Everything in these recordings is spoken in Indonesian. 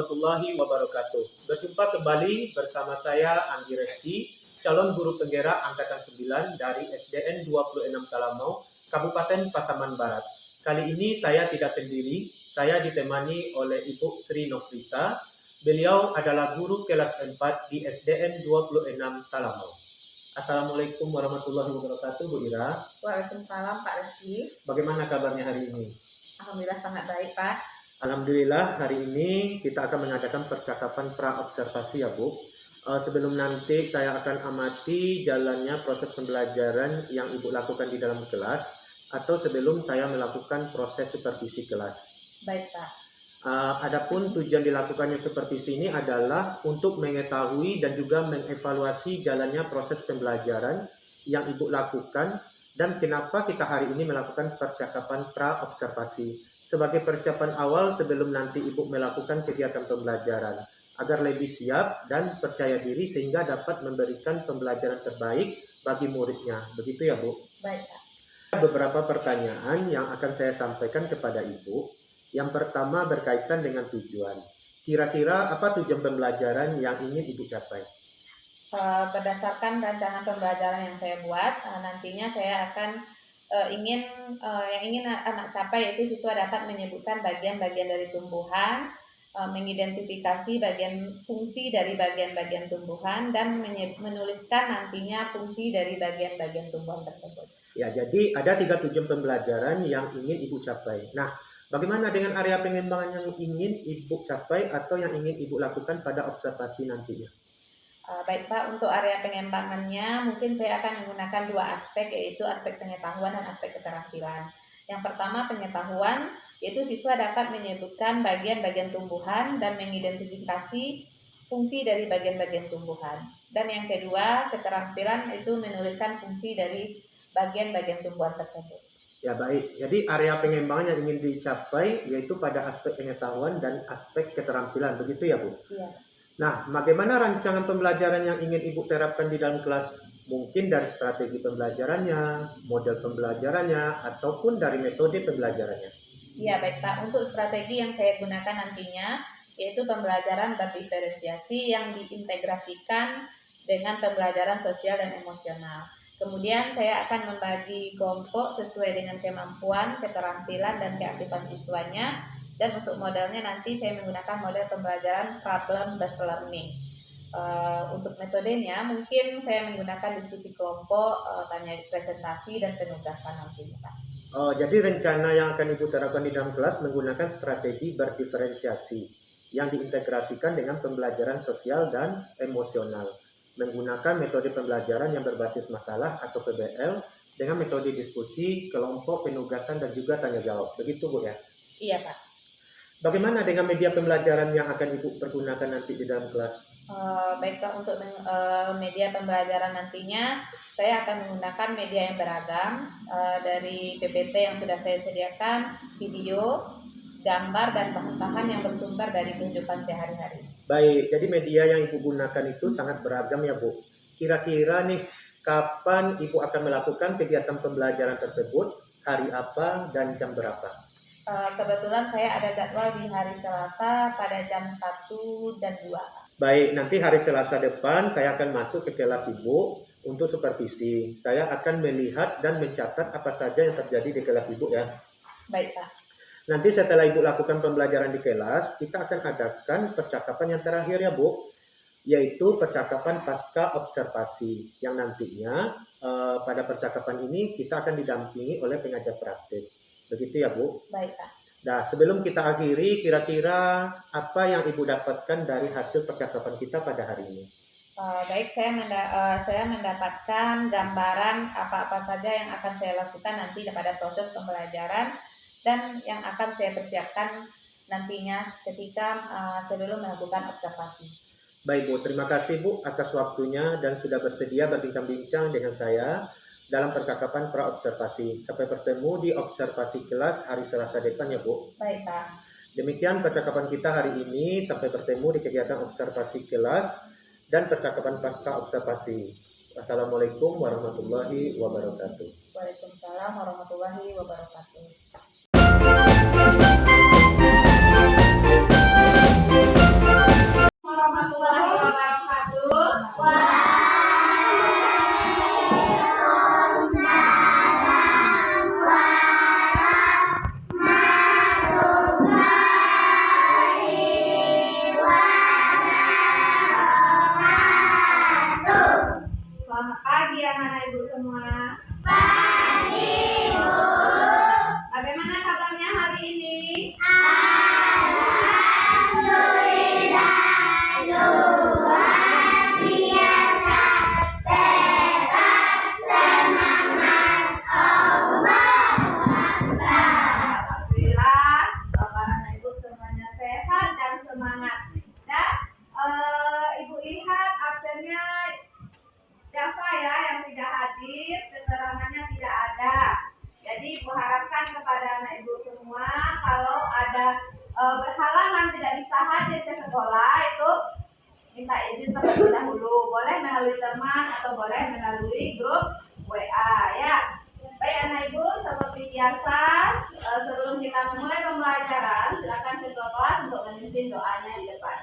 warahmatullahi wabarakatuh. Berjumpa kembali bersama saya Anggi Resti, calon guru penggerak angkatan 9 dari SDN 26 Talamau, Kabupaten Pasaman Barat. Kali ini saya tidak sendiri, saya ditemani oleh Ibu Sri Nofrita. Beliau adalah guru kelas 4 di SDN 26 Talamau. Assalamualaikum warahmatullahi wabarakatuh, Bu Ira. Waalaikumsalam Pak Reski. Bagaimana kabarnya hari ini? Alhamdulillah sangat baik Pak. Alhamdulillah hari ini kita akan mengadakan percakapan pra-observasi ya Bu. Sebelum nanti saya akan amati jalannya proses pembelajaran yang Ibu lakukan di dalam kelas atau sebelum saya melakukan proses supervisi kelas. Baik Pak. Adapun tujuan dilakukannya supervisi ini adalah untuk mengetahui dan juga mengevaluasi jalannya proses pembelajaran yang Ibu lakukan dan kenapa kita hari ini melakukan percakapan pra-observasi. Sebagai persiapan awal sebelum nanti Ibu melakukan kegiatan pembelajaran agar lebih siap dan percaya diri sehingga dapat memberikan pembelajaran terbaik bagi muridnya. Begitu ya Bu? Baik Pak. Beberapa pertanyaan yang akan saya sampaikan kepada Ibu. Yang pertama berkaitan dengan tujuan. Kira-kira apa tujuan pembelajaran yang ingin Ibu capai? Berdasarkan rancangan pembelajaran yang saya buat, nantinya saya akan yang ingin anak capai yaitu siswa dapat menyebutkan bagian-bagian dari tumbuhan, mengidentifikasi bagian fungsi dari bagian-bagian tumbuhan dan menuliskan nantinya fungsi dari bagian-bagian tumbuhan tersebut. Ya, jadi ada 3 tujuan pembelajaran yang ingin Ibu capai. Nah, bagaimana dengan area pengembangan yang ingin Ibu capai atau yang ingin Ibu lakukan pada observasi nantinya? Baik Pak, untuk area pengembangannya mungkin saya akan menggunakan 2 aspek, yaitu aspek pengetahuan dan aspek keterampilan. Yang pertama pengetahuan, yaitu siswa dapat menyebutkan bagian-bagian tumbuhan dan mengidentifikasi fungsi dari bagian-bagian tumbuhan. Dan yang kedua keterampilan, itu menuliskan fungsi dari bagian-bagian tumbuhan tersebut. Ya baik, jadi area pengembangan yang ingin dicapai yaitu pada aspek pengetahuan dan aspek keterampilan, begitu ya Bu? Iya. Nah, bagaimana rancangan pembelajaran yang ingin Ibu terapkan di dalam kelas? Mungkin dari strategi pembelajarannya, model pembelajarannya, ataupun dari metode pembelajarannya. Iya, baik Pak. Untuk strategi yang saya gunakan nantinya, yaitu pembelajaran berdiferensiasi yang diintegrasikan dengan pembelajaran sosial dan emosional. Kemudian saya akan membagi kelompok sesuai dengan kemampuan, keterampilan, dan keaktifan siswanya. Dan untuk modelnya nanti saya menggunakan model pembelajaran problem based learning. Untuk metodenya mungkin saya menggunakan diskusi kelompok, tanya presentasi dan penugasan nantinya Pak. Jadi rencana yang akan Ibu terapkan di dalam kelas menggunakan strategi berdiferensiasi yang diintegrasikan dengan pembelajaran sosial dan emosional. Menggunakan metode pembelajaran yang berbasis masalah atau PBL dengan metode diskusi, kelompok, penugasan, dan juga tanya jawab. Begitu Bu ya? Iya Pak. Bagaimana dengan media pembelajaran yang akan Ibu pergunakan nanti di dalam kelas? Baiklah, untuk media pembelajaran nantinya saya akan menggunakan media yang beragam, dari PPT yang sudah saya sediakan, video, gambar, dan bahan-bahan yang bersumber dari kehidupan sehari-hari. Baik, jadi media yang Ibu gunakan itu sangat beragam ya Bu. Kira-kira nih, kapan Ibu akan melakukan kegiatan pembelajaran tersebut, hari apa, dan jam berapa? Kebetulan saya ada jadwal di hari Selasa pada jam 1 dan 2. Baik, nanti hari Selasa depan saya akan masuk ke kelas Ibu untuk supervisi. Saya akan melihat dan mencatat apa saja yang terjadi di kelas Ibu ya. Baik Pak. Nanti setelah Ibu lakukan pembelajaran di kelas, kita akan adakan percakapan yang terakhir ya Bu, yaitu percakapan pasca observasi yang nantinya pada percakapan ini kita akan didampingi oleh pengajar praktik. Begitu ya Bu? Baik Pak. Nah, sebelum kita akhiri, kira-kira apa yang Ibu dapatkan dari hasil percakapan kita pada hari ini? Baik, saya mendapatkan gambaran apa-apa saja yang akan saya lakukan nanti pada proses pembelajaran dan yang akan saya persiapkan nantinya ketika sebelum melakukan observasi. Baik Bu, terima kasih Bu atas waktunya dan sudah bersedia berbincang-bincang dengan saya dalam percakapan pra-observasi. Sampai bertemu di observasi kelas hari Selasa depan ya Bu. Baik Pak. Demikian percakapan kita hari ini. Sampai bertemu di kegiatan observasi kelas dan percakapan pasca observasi. Assalamualaikum warahmatullahi wabarakatuh. Waalaikumsalam warahmatullahi wabarakatuh. hari ini? Alhamdulillah, Bapak Anak Ibu semuanya sehat dan semangat. Dan Ibu lihat absennya Java ya yang tidak hadir, keterangannya tidak ada. Jadi Ibu harapkan kepada anak Ibu semua kalau ada berhalangan tidak bisa hadir ke sekolah itu minta izin terlebih dahulu. Boleh melalui teman atau boleh melalui grup WA ya. Baik anak Ibu, seperti biasa sebelum kita memulai pembelajaran silakan ketua kelas untuk memimpin doanya di depan.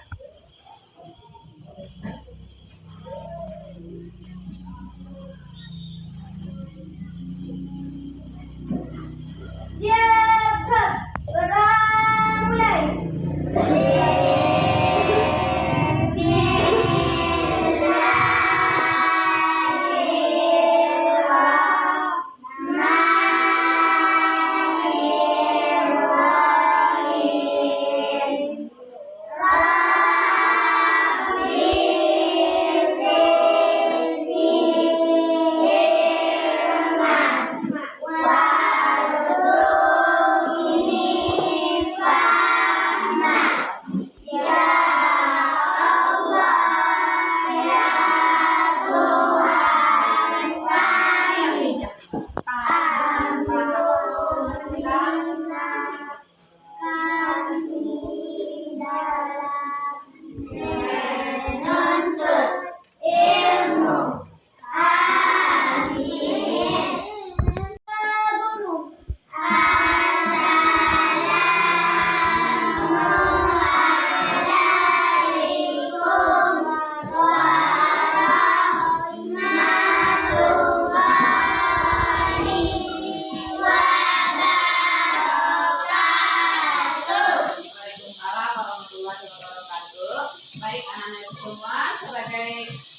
Baik anak-anak semua, sebagai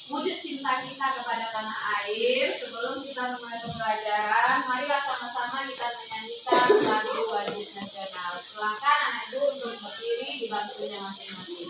wujud cinta kita kepada tanah air, sebelum kita memulai pembelajaran, marilah sama-sama kita menyanyikan lagu wajib nasional. Silakan anak ibu untuk berdiri di bangkunya masing-masing.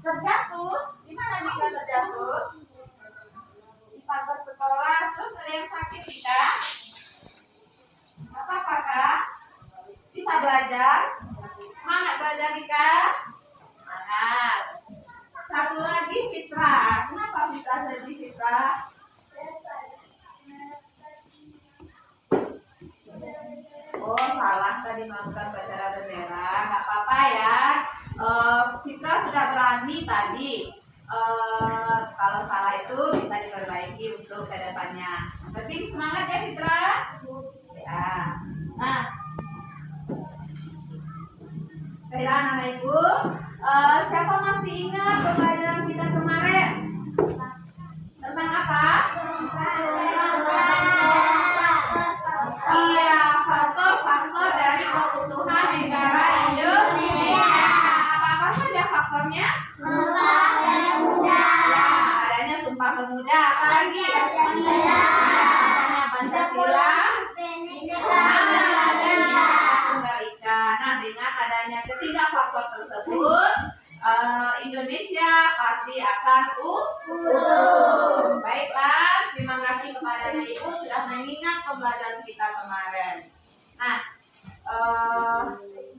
Terjatuh? Gimana Nika terjatuh? Di pagar sekolah, terus ada yang sakit Nika? Apa Kak? Bisa belajar? Semangat belajar Nika? Semangat. Satu lagi Fitra. Kenapa Fitra sedih Fitra? Oh salah tadi melakukan upacara bendera. Nggak apa-apa ya. Fitra sudah berani tadi. Kalau salah itu bisa diperbaiki untuk kedepannya. Penting semangat ya Fitra. Ya. Nah, Baiklah anak ibu, siapa masih ingat pembelajaran kita kemarin? Tentang apa? Iya, faktor-faktor dari keutuhan negara Indonesia. Apa-apa saja faktornya? Ya, adanya Sumpah Pemuda. Apa lagi? Adanya Pancasila. Nah, dengan adanya ketiga faktor tersebut, Indonesia pasti akan utuh. Baiklah, terima kasih kepada Ibu sudah mengingat pembelajaran kita kemarin. Nah,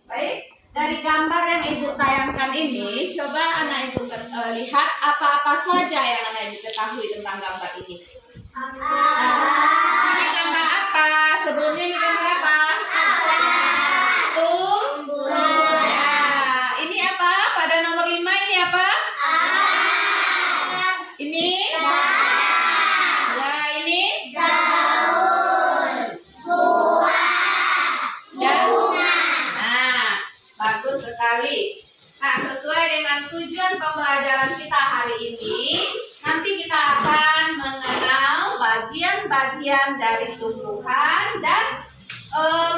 baik, dari gambar yang Ibu tayangkan ini, coba anak Ibu lihat apa-apa saja yang anak Ibu ketahui tentang gambar ini. Ini gambar apa? Sebelumnya ini gambar apa? Ya, ini apa? Pada nomor 5 ini apa? Ini? Ya, ini? Nah, bagus sekali. Nah, sesuai dengan tujuan pembelajaran kita hari ini, nanti kita akan mengenal bagian-bagian dari tumbuhan dan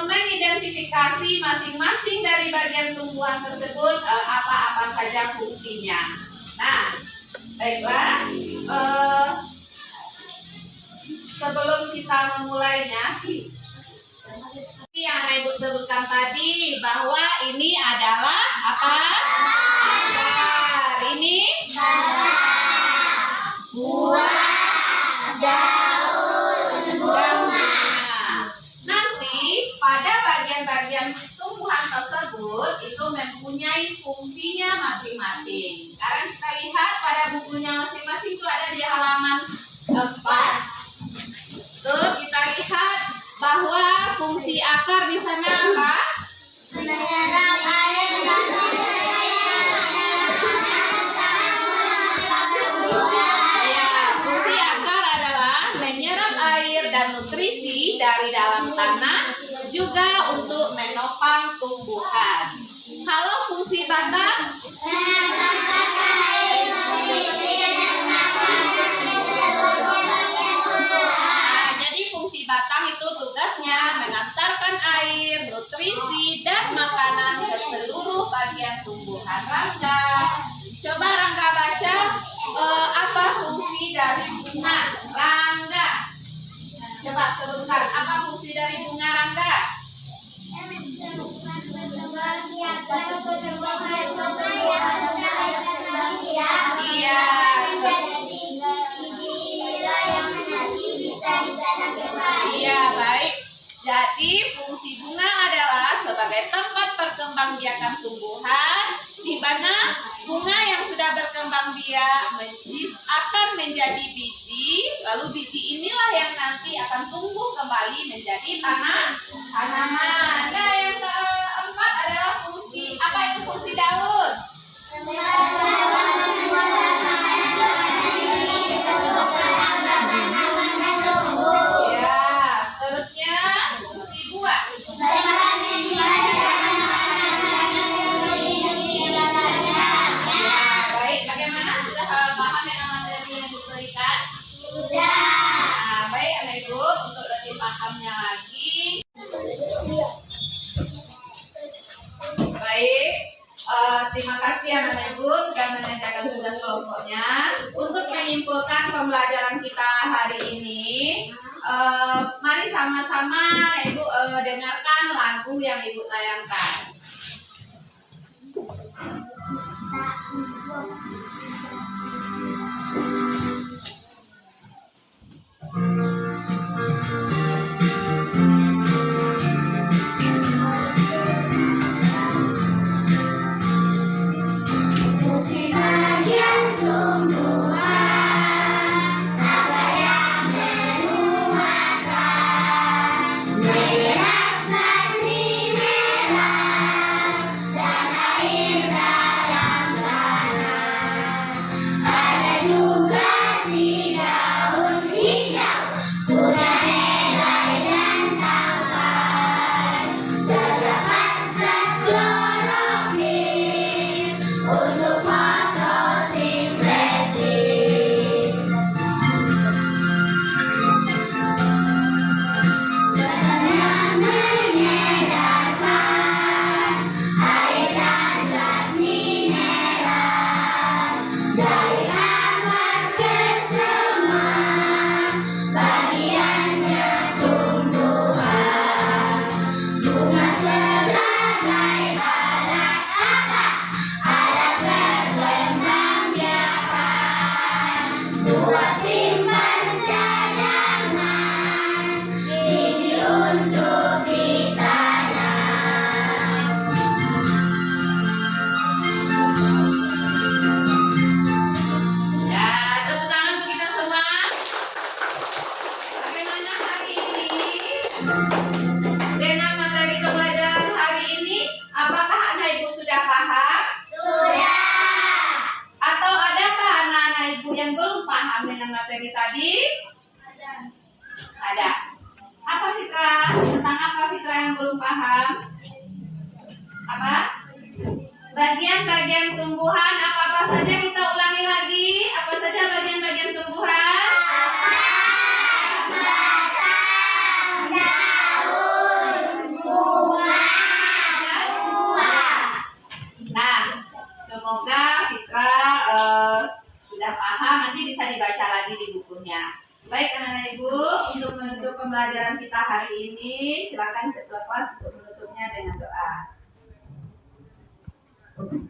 mengidentifikasi masing-masing dari bagian tumbuhan tersebut apa-apa saja fungsinya. Nah, baiklah, sebelum kita memulainya, yang Ibu sebutkan tadi bahwa ini adalah apa? Akar. Ini buah, daun, bunga. Nanti pada bagian-bagian tumbuhan tersebut itu mempunyai fungsinya masing-masing. Sekarang kita lihat pada bukunya masing-masing itu ada di halaman 4. Tuh, kita lihat bahwa fungsi akar di sana apa? Menyerap air dan Ya, fungsi akar adalah menyerap air dan nutrisi dari dalam tanah, juga untuk menopang tumbuhan. Kalau fungsi batang? Jadi fungsi batang itu tugasnya mengantarkan air, nutrisi, dan makanan ke seluruh bagian tumbuhan. Rangga, coba Rangga baca apa fungsi dari bunga. Rangga, coba sebutkan apa fungsi dari bunga, Rangga? Iya. Iya, baik. Jadi fungsi bunga adalah sebagai tempat perkembangbiakan tumbuhan, di mana bunga yang sudah berkembang biak akan menjadi biji, lalu biji inilah yang nanti akan tumbuh kembali menjadi tanaman. Nah, yang keempat adalah fungsi, apa itu fungsi daun? Ya, terusnya fungsi buah. Baik, bagaimana? Sudah paham yang materi yang diberikan? Nah, baik anak ibu, untuk lebih pahamnya lagi. Baik, terima kasih anak ibu sudah mengerjakan tugas kelompoknya. Untuk menyimpulkan pembelajaran kita hari ini, mari sama-sama ibu dengarkan lagu yang ibu tayangkan. fungsi bagian tumbuhan apa yang menuakan menyerap zat mineral dan air dalam tanah Bagian-bagian tumbuhan apa-apa saja kita ulangi lagi. Apa saja bagian-bagian tumbuhan? Nah, semoga Fitra sudah paham. Nanti bisa dibaca lagi di bukunya. Baik anak-anak ibu, untuk menutup pembelajaran kita hari ini, silakan ketua kelas untuk menutupnya dengan doa. Beri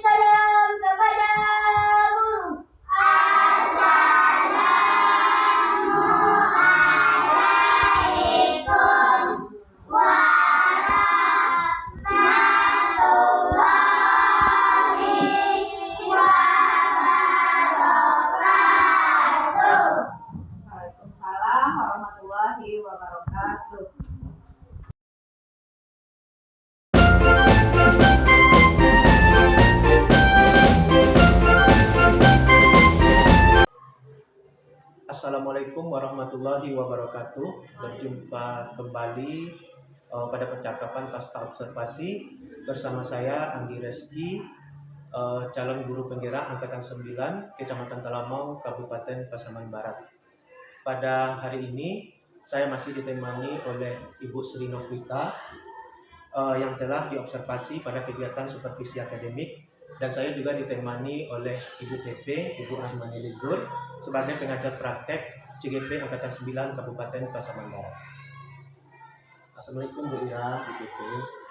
salam kepada guru. Assalamualaikum warahmatullahi wabarakatuh. Waalaikumsalam warahmatullahi wabarakatuh. Assalamualaikum warahmatullahi wabarakatuh. Berjumpa kembali pada percakapan pasca observasi bersama saya Anggi Reski, calon guru penggerak angkatan 9 Kecamatan Talamau, Kabupaten Pasaman Barat. Pada hari ini saya masih ditemani oleh Ibu Sri Novita yang telah diobservasi pada kegiatan supervisi akademik, dan saya juga ditemani oleh Ibu PP, Ibu Ahmani Lizur, sebagai pengajar praktek CGP Angkatan 9 Kabupaten Pasaman Barat. Assalamualaikum Bu Ira, Bu PP.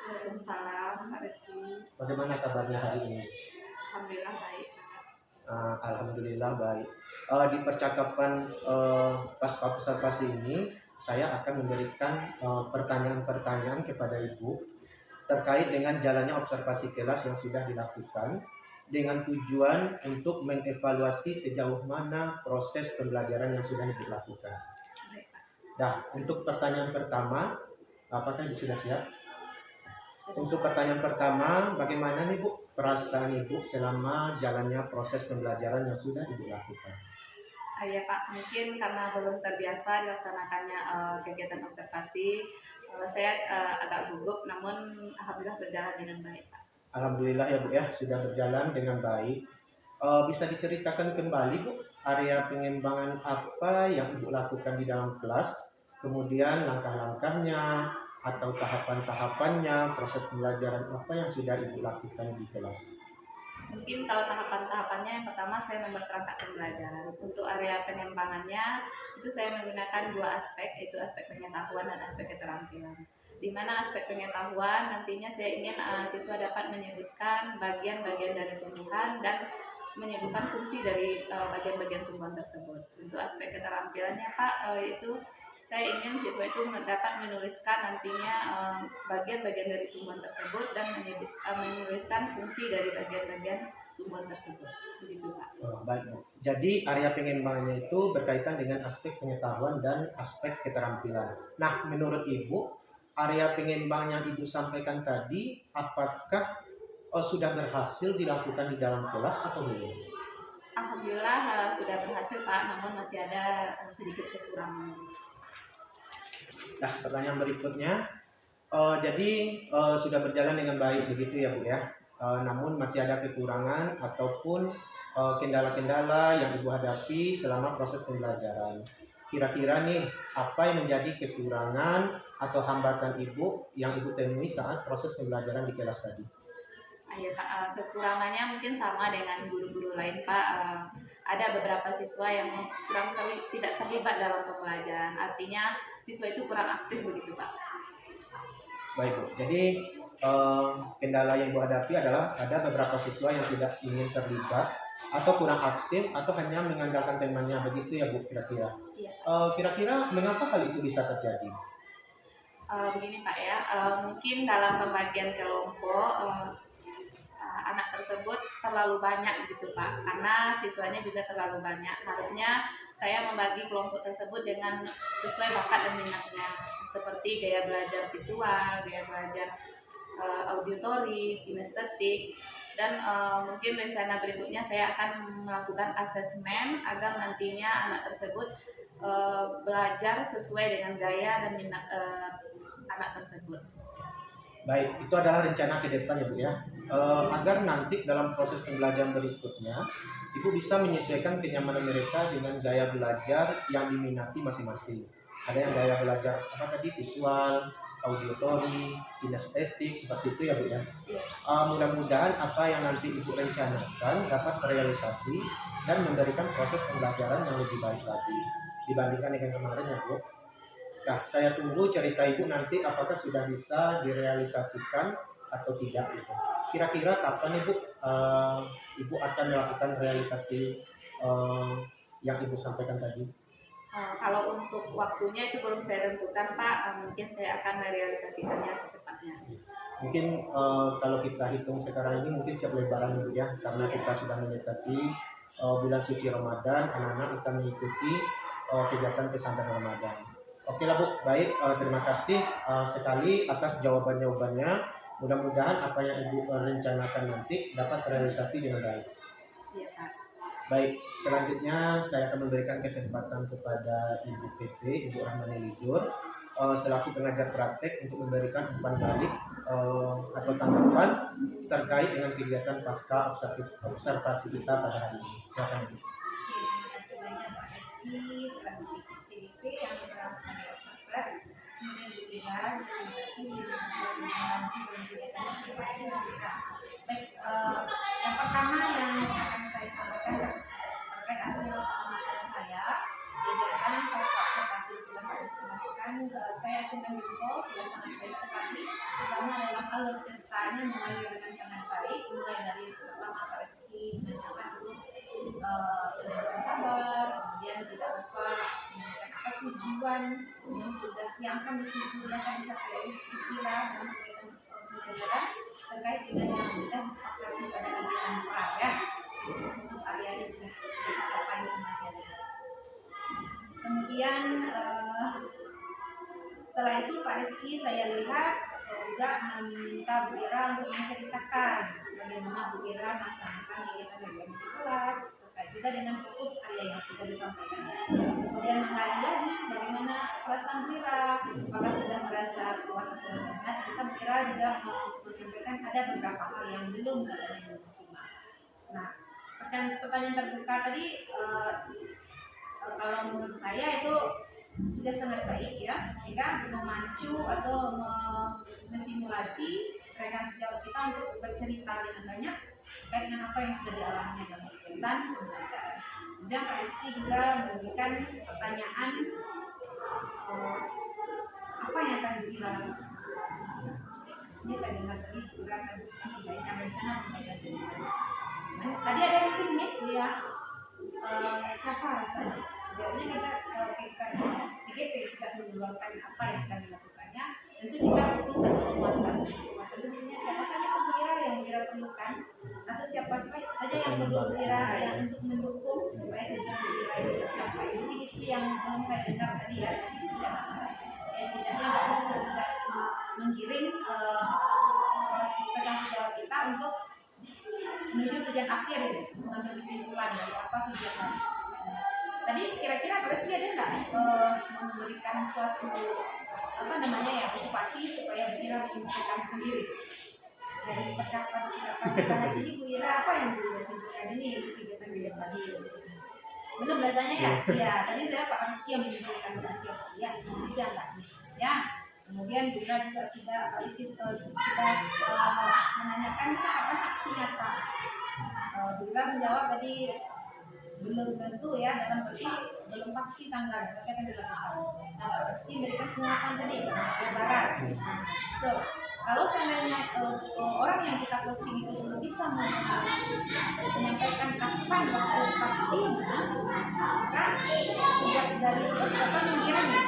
Waalaikumsalam Pak Reski. Bagaimana kabarnya hari ini? Alhamdulillah baik. Alhamdulillah baik. Di percakapan pasca observasi ini, saya akan memberikan pertanyaan-pertanyaan kepada Ibu terkait dengan jalannya observasi kelas yang sudah dilakukan, dengan tujuan untuk mengevaluasi sejauh mana proses pembelajaran yang sudah dilakukan. Nah, untuk pertanyaan pertama, apakah Ibu sudah siap? Untuk pertanyaan pertama, bagaimana nih Bu perasaan Ibu selama jalannya proses pembelajaran yang sudah Ibu lakukan? Ya Pak, mungkin karena belum terbiasa dilaksanakannya kegiatan observasi, saya agak gugup, namun alhamdulillah berjalan dengan baik Pak. Alhamdulillah ya Bu ya, sudah berjalan dengan baik. Bisa diceritakan kembali Bu, area pengembangan apa yang Ibu lakukan di dalam kelas, kemudian langkah-langkahnya atau tahapan-tahapannya, proses pembelajaran apa yang sudah Ibu lakukan di kelas? Mungkin kalau tahapan-tahapannya, yang pertama saya membuat perangkat pembelajaran. Untuk area pengembangannya itu saya menggunakan dua aspek, yaitu aspek pengetahuan dan aspek keterampilan. Di mana aspek pengetahuan nantinya saya ingin siswa dapat menyebutkan bagian-bagian dari tumbuhan dan menyebutkan fungsi dari bagian-bagian tumbuhan tersebut. Untuk aspek keterampilannya Pak, itu saya ingin siswa itu dapat menuliskan nantinya bagian-bagian dari tumbuhan tersebut dan menuliskan fungsi dari bagian-bagian tumbuhan tersebut. Begitu Pak. Baik Bu. Jadi area pengembangannya itu berkaitan dengan aspek pengetahuan dan aspek keterampilan. Nah, menurut Ibu, area pengembangan yang Ibu sampaikan tadi, apakah sudah berhasil dilakukan di dalam kelas atau belum? Alhamdulillah sudah berhasil Pak, namun masih ada sedikit kekurangan. Nah, pertanyaan berikutnya, jadi sudah berjalan dengan baik begitu ya Bu ya. Namun masih ada kekurangan ataupun kendala-kendala yang Ibu hadapi selama proses pembelajaran. Kira-kira nih, apa yang menjadi kekurangan atau hambatan Ibu yang Ibu temui saat proses pembelajaran di kelas tadi? Ayo Pak, kekurangannya mungkin sama dengan guru-guru lain Pak. Ada beberapa siswa yang tidak terlibat dalam pembelajaran, artinya siswa itu kurang aktif begitu Pak. Baik Bu, jadi kendala yang Ibu hadapi adalah ada beberapa siswa yang tidak ingin terlibat atau kurang aktif atau hanya mengandalkan temannya begitu ya Bu kira-kira? Iya. Kira-kira mengapa hal itu bisa terjadi? Begini Pak ya, mungkin dalam pembagian kelompok anak tersebut terlalu banyak gitu Pak, karena siswanya juga terlalu banyak. Harusnya saya membagi kelompok tersebut dengan sesuai bakat dan minatnya, seperti gaya belajar visual, gaya belajar auditory, kinestetik, dan mungkin rencana berikutnya saya akan melakukan asesmen agar nantinya anak tersebut belajar sesuai dengan gaya dan minat anak tersebut. Baik, itu adalah rencana ke depan ya Bu ya. Agar nanti dalam proses pembelajaran berikutnya, Ibu bisa menyesuaikan kenyamanan mereka dengan gaya belajar yang diminati masing-masing. Ada yang gaya belajar apa tadi, visual, auditory, kinestetik, seperti itu ya Bu ya. Mudah-mudahan apa yang nanti Ibu rencanakan dapat terrealisasi dan memberikan proses pembelajaran yang lebih baik lagi dibandingkan dengan kemarin ya Bu. Nah, saya tunggu cerita Ibu nanti apakah sudah bisa direalisasikan atau tidak gitu. Kira-kira kapan Ibu Ibu akan melakukan realisasi yang Ibu sampaikan tadi? Kalau untuk waktunya itu belum saya tentukan Pak, mungkin saya akan merealisasikannya secepatnya. Mungkin kalau kita hitung sekarang ini mungkin siap lebaran Ibu ya, karena kita sudah mendekati bulan suci Ramadan, anak-anak akan mengikuti kegiatan pesantren Ramadan. Oke lah Bu, baik, terima kasih sekali atas jawaban-jawabannya. Mudah-mudahan apa yang Ibu rencanakan nanti dapat terrealisasi dengan baik. Iya Pak. Baik, selanjutnya saya akan memberikan kesempatan kepada Ibu PP, Ibu Rahmani Lizur, selaku pengajar praktek untuk memberikan umpan balik atau tanggapan terkait dengan kegiatan pasca observasi kita pada hari ini. Silakan Ibu. Terima kasih banyak Pak Rizky selaku CDP yang berperan sebagai observer. Kemudian juga terima kasih yang sudah membantu dalam kegiatan observasi kita. Baik, yang pertama yang akan saya sampaikan terkait hasil pengamatan saya kegiatan pasca observasi sudah harus dilakukan. Saya cuma menginfo sudah sangat baik sekali, terutama dalam alur ceritanya mengalir dengan sangat baik, mulai dari pertama Pak Rizky menanyakan dulu kabar, kemudian tidak lupa menanyakan apa tujuan yang sudah yang akan dituju yang akan dicapai pikiran dan pembelajaran terkait dengan yang sudah disepakati pada kegiatan pra ya. Terus area sudah dicapai sama saya. Kemudian setelah itu Pak Rizky saya lihat juga meminta Bu Ira untuk menceritakan bagaimana Bu Ira melaksanakan kegiatan harian di kelas terkait juga dengan fokus area yang sudah disampaikan. Kemudian menggali lagi bagaimana perasaan Bu Ira, apakah sudah merasa puas atau tidak. Kita Bu Ira juga menyampaikan ada beberapa hal yang belum katanya maksimal. Nah, pertanyaan terbuka tadi kalau menurut saya itu sudah sangat baik ya, sehingga memacu atau menstimulasi rekan sejawat kita untuk bercerita dengan banyak terkait dengan apa yang sudah dialaminya dalam kegiatan pembelajaran. Kemudian Pak Rizky juga memberikan pertanyaan apa yang akan dilakukan. Ini saya dengar tadi juga akan memberikan rencana pembelajaran pembelajaran. Tadi ada yang mungkin miss ya, siapa rasanya? Biasanya kita kalau kita CGP sudah mengeluarkan apa yang akan dilakukannya, tentu kita butuh satu kekuatan. Kekuatan itu misalnya siapa saja itu kira yang kira perlukan, atau siapa saja yang perlu kira yang untuk mendukung supaya tujuan kira itu tercapai. Mungkin itu yang belum saya dengar tadi ya, tapi itu tidak masalah. Ya setidaknya kita sudah menggiring rekan sejawat kita untuk menuju tujuan akhir ini, mengambil kesimpulan dari apa tujuan. Tadi kira-kira Pak Rizky ada nggak memberikan suatu okupasi supaya Bu Ira menyimpulkan sendiri dari percakapan kita hari ini. Bu Ira apa yang Bu Ira simpulkan ini untuk kegiatan tadi? Belum rasanya ya? Ya, tadi saya Pak Rizky yang menyimpulkan tadi ya, itu yang bagus ya. Kemudian Bu Ira juga sudah menanyakan apa aksi nyata. Bu Ira menjawab tadi belum tentu ya, dalam arti belum pasti tanggal tapi akan dilakukan. Nah, Pak Rizky memberikan penguatan tadi lebaran. Tuh, kalau seandainya orang yang kita coaching itu belum bisa menyampaikan kapan ditentukan waktu pastinya, maka tugas dari si observer mengirangi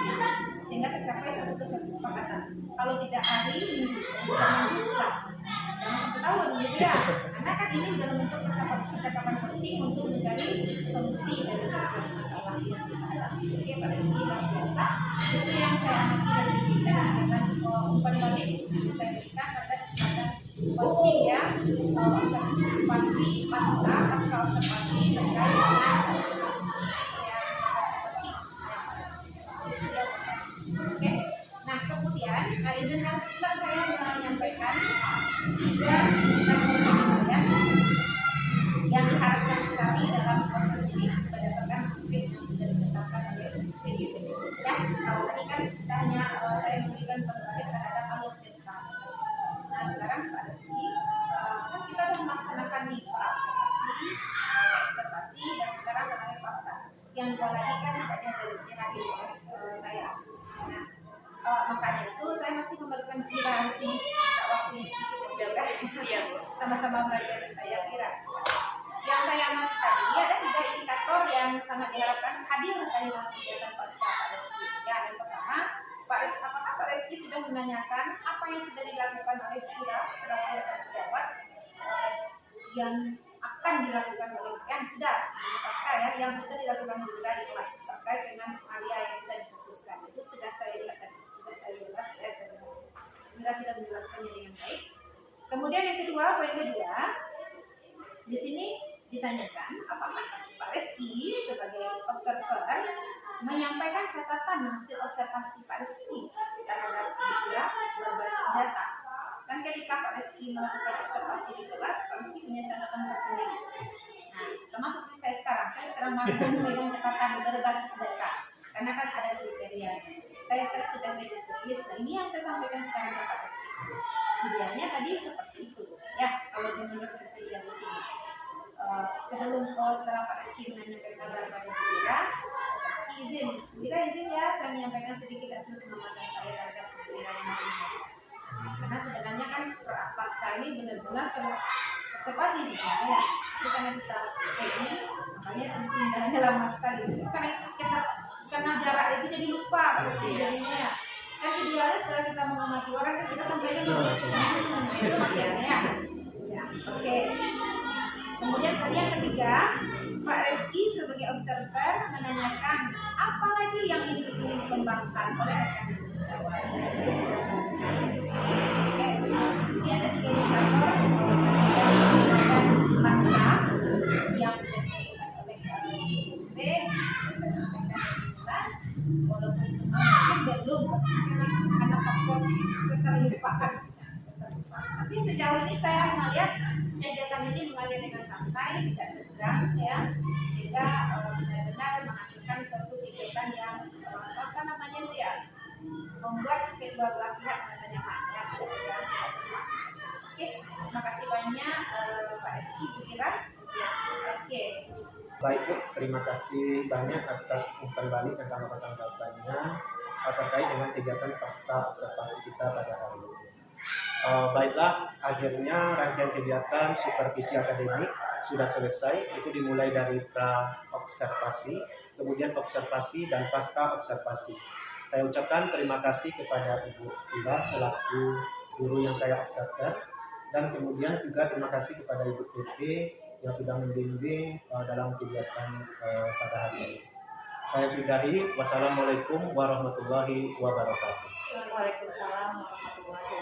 sehingga tercapai suatu kesepakatan. Kalau tidak hari minggu, bulan, jangan sampai tahun gitu ya. Karena kan ini dalam bentuk percakapan coaching untuk mencari solusi dari suatu masalah yang kita hadapi. Oke, pada segi luar biasa itu yang saya amati dari kita dengan umpan balik yang saya berikan pada coaching ya, observasi pasca observasi terkait dengan solusi yang coaching. Oke, nah kemudian izinkan juga saya menyampaikan tiga ya, yang diharapkan sekali dalam proses ini berdasarkan blueprint yang sudah ditetapkan oleh PDIP. Ya, kalau tadi kan kita hanya saya memberikan penelitian terhadap alur cerita. Nah sekarang pada sini kan kita sudah melaksanakan nih observasi dan sekarang terakhir pasca. Yang dua lagi kan tidaknya dihadir oleh saya. Nah, makanya itu saya masih memberikan kira di sini waktu sedikit ya, sama-sama belajar ya kira. Yang saya amati tadi ada 3 indikator yang sangat diharapkan hadir tadi dalam kegiatan pasca Pak Reski. Ya, yang pertama, apakah Pak Reski sudah menanyakan apa yang sudah dilakukan oleh Kira selaku sejawat yang akan dilakukan oleh yang sudah pasca ya, yang sudah dilakukan Kira di kelas terkait dengan area yang sudah difokuskan. Itu sudah saya lihat tadi, sudah saya jelas ya, Kira sudah menjelaskannya dengan baik. Kemudian yang kedua, poin kedua, di sini ditanyakan apakah Pak Reski sebagai observer menyampaikan catatan hasil observasi Pak Reski terhadap Kira berbasis data. Kan ketika Pak Reski melakukan observasi di kelas, Pak Reski punya catatan tersendiri. Nah, sama seperti saya sekarang, saya sedang memegang catatan berbasis data karena kan ada kriteria. Saya sudah menulis. Nah, ini yang saya sampaikan sekarang ke Pak Reski. Idealnya tadi seperti itu ya, kalau menurut kriteria di sini. Setelah Pak Reski menanyakan kabar pada Kira, Pak Reski izin ya, saya menyampaikan sedikit hasil pengamatan saya terhadap Kira yang ini. Karena sebenarnya kan pasca ini benar-benar observasi ya. Itu karena kita ini, makanya pindahannya lama sekali. Karena jarak itu jadi lupa jadinya. Kan idealnya setelah kita mengamati orang kan kita sampaikan itu maksudnya. Ya, oke. Kemudian tadi yang ketiga, Pak Reski sebagai observer menanyakan apa lagi yang ingin dikembangkan oleh rekan sejawat. Oke, ini ada 3 indikator yang pasca yang sudah dilakukan oleh B, sudah saya sampaikan di kelas, walaupun sebenarnya belum karena faktor keterlupaan. Tapi sejauh ini saya melihat kegiatan ini mengalir dengan santai, tidak tegang ya, sehingga benar-benar menghasilkan suatu kegiatan yang itu ya, membuat kedua belah pihak merasa nyaman ya, tidak tegang, tidak cemas. Oke, terima kasih banyak Pak Reski, Kira. Oke. Baik Bu, terima kasih banyak atas umpan balik dan tanggapan-tanggapannya terkait dengan kegiatan pasca observasi kita pada hari ini. Baiklah, akhirnya rangkaian kegiatan supervisi akademik sudah selesai. Itu dimulai dari pra-observasi, kemudian observasi dan pasca observasi. Saya ucapkan terima kasih kepada Ibu Kira selaku guru yang saya observer, dan kemudian juga terima kasih kepada Ibu PP yang sudah membimbing dalam kegiatan pada hari ini. Saya sudahi. Wassalamualaikum warahmatullahi wabarakatuh. Waalaikumsalam warahmatullahi wabarakatuh.